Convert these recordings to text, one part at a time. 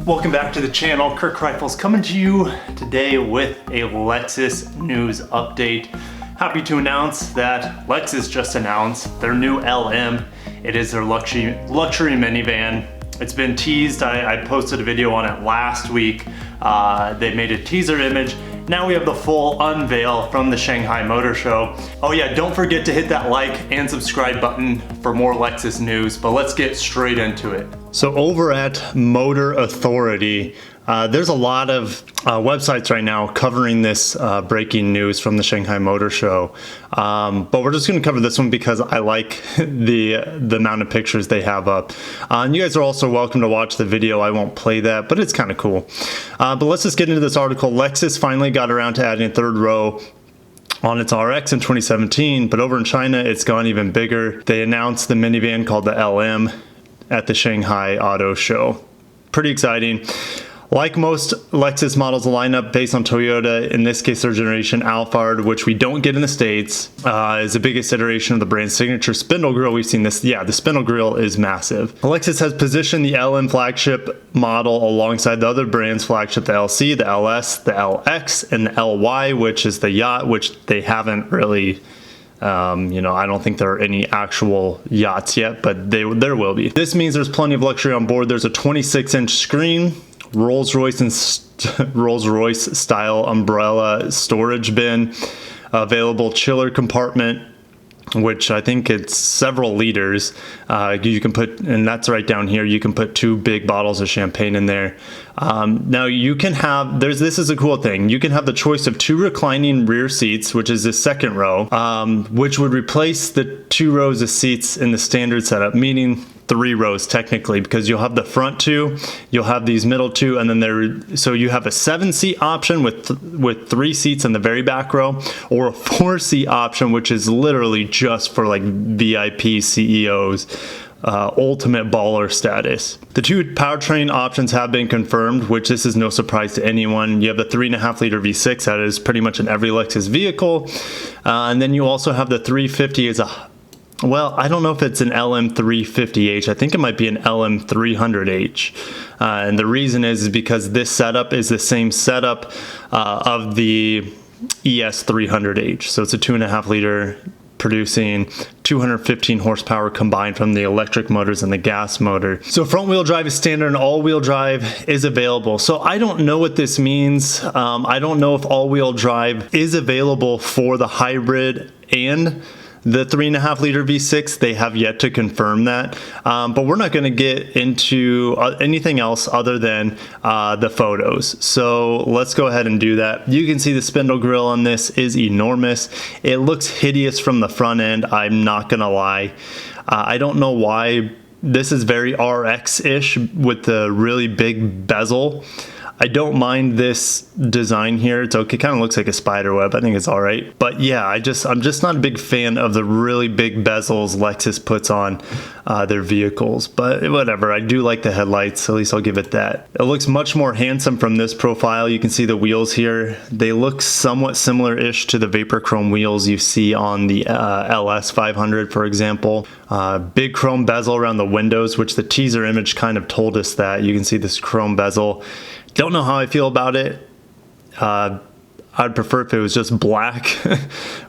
Welcome back to the channel. Kirk Rifles coming to you today with a Lexus news update. Happy to announce that Lexus just announced their new LM. It is their luxury minivan. It's been teased. I posted a video on it last week. They made a teaser image. Now we have the full unveil from the Shanghai Motor Show. Oh yeah, don't forget to hit that like and subscribe button for more Lexus news, but let's get straight into it. So over at Motor Authority, there's a lot of websites right now covering this breaking news from the Shanghai Motor Show. But we're just going to cover this one because I like the amount of pictures they have up. And you guys are also welcome to watch the video. I won't play that, but it's kind of cool. But let's just get into this article. Lexus finally got around to adding a third row on its RX in 2017, but over in China, it's gone even bigger. They announced the minivan called the LM at the Shanghai Auto Show. Pretty exciting. Like most Lexus models lineup based on Toyota, in this case their generation Alphard, which we don't get in the States, is the biggest iteration of the brand's signature spindle grille. We've seen this, yeah, the spindle grille is massive. Lexus has positioned the LM flagship model alongside the other brand's flagship, the LC, the LS, the LX, and the LY, which is the yacht, which they haven't really I don't think there are any actual yachts yet, but there will be. This means there's plenty of luxury on board. There's a 26-inch screen, Rolls-Royce style umbrella storage bin, available chiller compartment, which I think it's several liters. You can put, and that's right down here, you can put 2 big bottles of champagne in there. Now you can have, this is a cool thing, you can have the choice of 2 reclining rear seats, which is the second row, which would replace the 2 rows of seats in the standard setup, meaning 3 rows technically, because you'll have the front 2, you'll have these middle 2, and then so you have a 7-seat option with 3 seats in the very back row, or a 4-seat option, which is literally just for like VIP CEOs. Ultimate baller status. The 2 powertrain options have been confirmed, which this is no surprise to anyone. You have the 3.5 liter V6 that is pretty much in every Lexus vehicle, and then you also have the 350 as well, I don't know if it's an LM350H. I think it might be an LM300H. And the reason is because this setup is the same setup of the ES300H. So it's a 2.5 liter producing 215 horsepower combined from the electric motors and the gas motor. So front wheel drive is standard and all wheel drive is available. So I don't know what this means. I don't know if all wheel drive is available for the hybrid and the 3.5 liter V6. They have yet to confirm that, but we're not going to get into anything else other than the photos. So let's go ahead and do that. You can see the spindle grille on this is enormous. It looks hideous from the front end. I'm not going to lie. I don't know why. This is very RX-ish with the really big bezel. I don't mind this design here. It's okay. It kind of looks like a spider web. I think it's all right. But yeah, I'm just not a big fan of the really big bezels Lexus puts on their vehicles. But whatever. I do like the headlights. At least I'll give it that. It looks much more handsome from this profile. You can see the wheels here. They look somewhat similar-ish to the Vapor Chrome wheels you see on the LS 500, for example. Big chrome bezel around the windows, which the teaser image kind of told us that. You can see this chrome bezel. Don't know how I feel about it. I'd prefer if it was just black,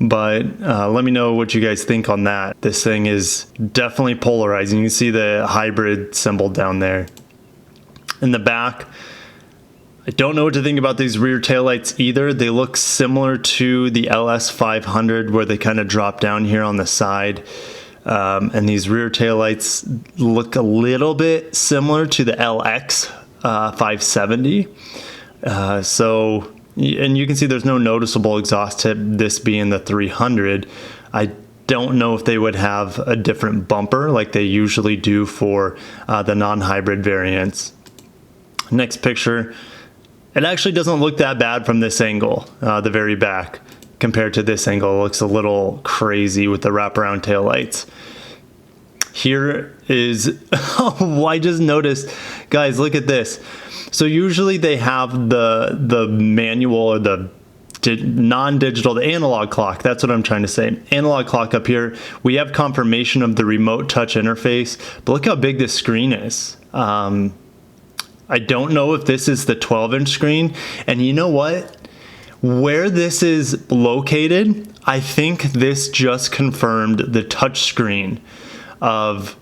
but let me know what you guys think on that. This thing is definitely polarizing. You can see the hybrid symbol down there. In the back, I don't know what to think about these rear taillights either. They look similar to the LS 500 where they kind of drop down here on the side. And these rear taillights look a little bit similar to the LX 570. And you can see there's no noticeable exhaust tip, this being the 300. I don't know if they would have a different bumper like they usually do for the non-hybrid variants. Next picture. It actually doesn't look that bad from this angle, the very back, compared to this angle. It looks a little crazy with the wraparound taillights. Here is, oh, I just noticed, guys, look at this. So usually they have the manual or the non-digital, the analog clock. That's what I'm trying to say. Analog clock up here. We have confirmation of the remote touch interface, but look how big this screen is. I don't know if this is the 12-inch screen. And you know what? Where this is located, I think this just confirmed the touchscreen of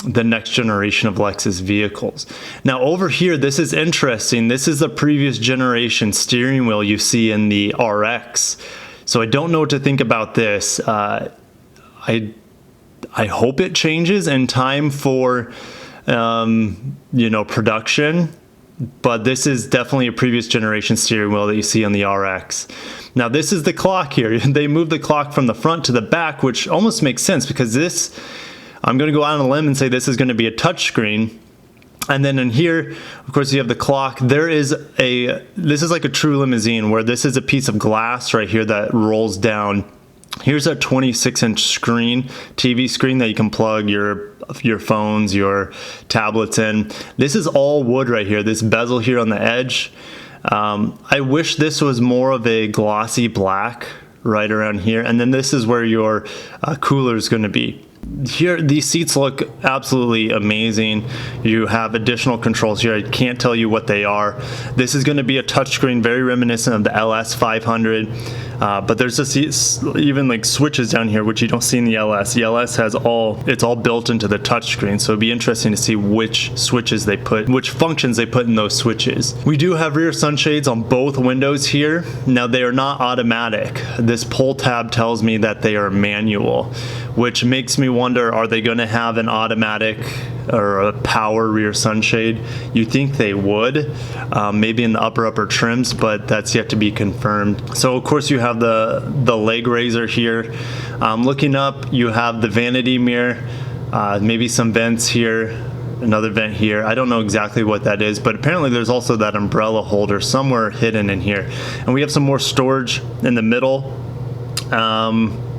the next generation of Lexus vehicles. Now over here, this is interesting. This is the previous generation steering wheel you see in the RX. So I don't know what to think about this. I hope it changes in time for production, but this is definitely a previous generation steering wheel that you see on the RX. Now this is the clock here. They moved the clock from the front to the back, which almost makes sense because this, I'm going to go out on a limb and say this is going to be a touch screen. And then in here, of course, you have the clock. This is like a true limousine where this is a piece of glass right here that rolls down. Here's a 26-inch screen, TV screen that you can plug your phones, your tablets in. This is all wood right here, this bezel here on the edge. I wish this was more of a glossy black right around here. And then this is where your cooler is going to be. Here, these seats look absolutely amazing. You have additional controls here. I can't tell you what they are. This is going to be a touchscreen, very reminiscent of the LS 500. But there's just even like switches down here, which you don't see in the LS. The LS has it's all built into the touchscreen. So it'd be interesting to see which functions they put in those switches. We do have rear sunshades on both windows here. Now they are not automatic. This pull tab tells me that they are manual, which makes me wonder, are they going to have an automatic or a power rear sunshade? You think they would, maybe in the upper trims, but that's yet to be confirmed. So of course you have the leg raiser here. Looking up, you have the vanity mirror, maybe some vents here, another vent here. I don't know exactly what that is, but apparently there's also that umbrella holder somewhere hidden in here. And we have some more storage in the middle,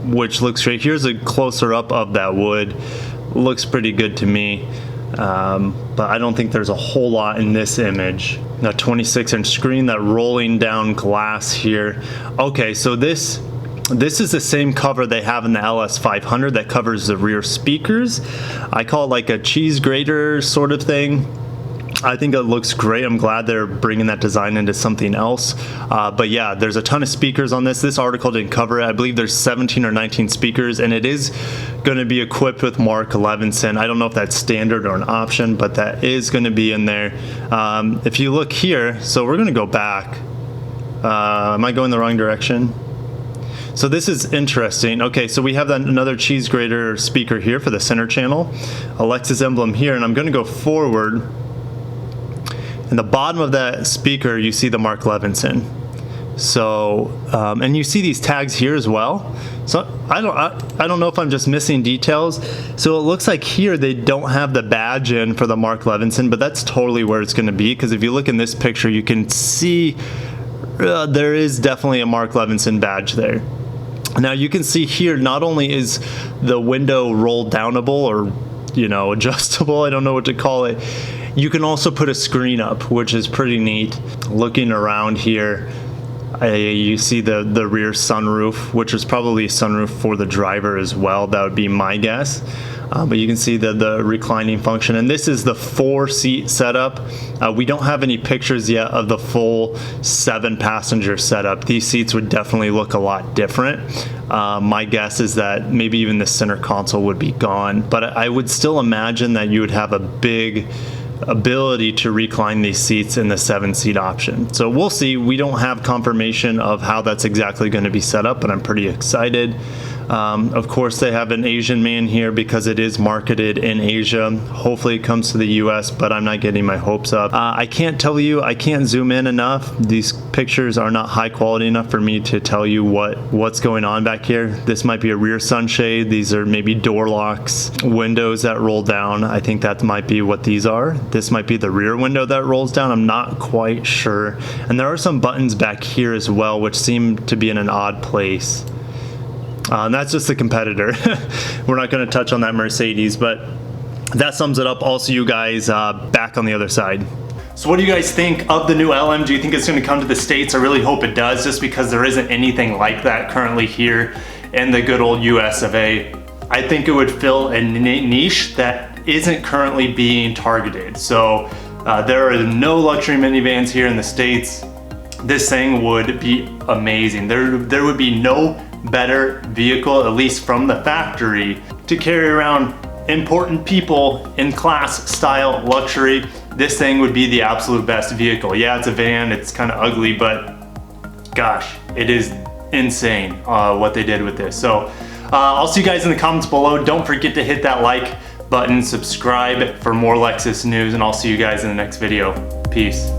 which looks great. Here's a closer up of that wood. Looks pretty good to me, but I don't think there's a whole lot in this image. Now 26-inch screen, that rolling down glass here. Okay, so this is the same cover they have in the LS 500 that covers the rear speakers. I call it like a cheese grater sort of thing. I think it looks great. I'm glad they're bringing that design into something else. But yeah, there's a ton of speakers on this. This article didn't cover it. I believe there's 17 or 19 speakers, and it is going to be equipped with Mark Levinson. I don't know if that's standard or an option, but that is going to be in there. If you look here, so we're going to go back. Am I going the wrong direction? So this is interesting. Okay, so we have another cheese grater speaker here for the center channel, a Lexus emblem here, and I'm going to go forward. In the bottom of that speaker, you see the Mark Levinson. So, and you see these tags here as well. So I don't know if I'm just missing details. So it looks like here they don't have the badge in for the Mark Levinson, but that's totally where it's going to be. Because if you look in this picture, you can see there is definitely a Mark Levinson badge there. Now you can see here, not only is the window roll downable or adjustable, I don't know what to call it. You can also put a screen up, which is pretty neat. Looking around here, you see the rear sunroof, which is probably a sunroof for the driver as well. That would be my guess. But you can see the reclining function. And this is the 4-seat setup. We don't have any pictures yet of the full 7-passenger setup. These seats would definitely look a lot different. My guess is that maybe even the center console would be gone. But I would still imagine that you would have a big ability to recline these seats in the 7-seat option. So we'll see. We don't have confirmation of how that's exactly going to be set up, but I'm pretty excited. Of course, they have an Asian man here because it is marketed in Asia. Hopefully it comes to the US, but I'm not getting my hopes up. I can't tell you, I can't zoom in enough. These pictures are not high quality enough for me to tell you what's going on back here. This might be a rear sunshade. These are maybe door locks, windows that roll down. I think that might be what these are. This might be the rear window that rolls down. I'm not quite sure. And there are some buttons back here as well, which seem to be in an odd place. And that's just the competitor. We're not going to touch on that Mercedes, but that sums it up. Also, you guys, back on the other side. So what do you guys think of the new LM? Do you think it's going to come to the States? I really hope it does, just because there isn't anything like that currently here in the good old US of A. I think it would fill a niche that isn't currently being targeted. So There are no luxury minivans here in the States. This thing would be amazing. There would be no better vehicle, at least from the factory, to carry around important people in class style luxury. This thing would be the absolute best vehicle. Yeah, it's a van, it's kind of ugly, but gosh, it is insane what they did with this. So I'll see you guys in the comments below. Don't forget to hit that like button, subscribe for more Lexus news, and I'll see you guys in the next video. Peace.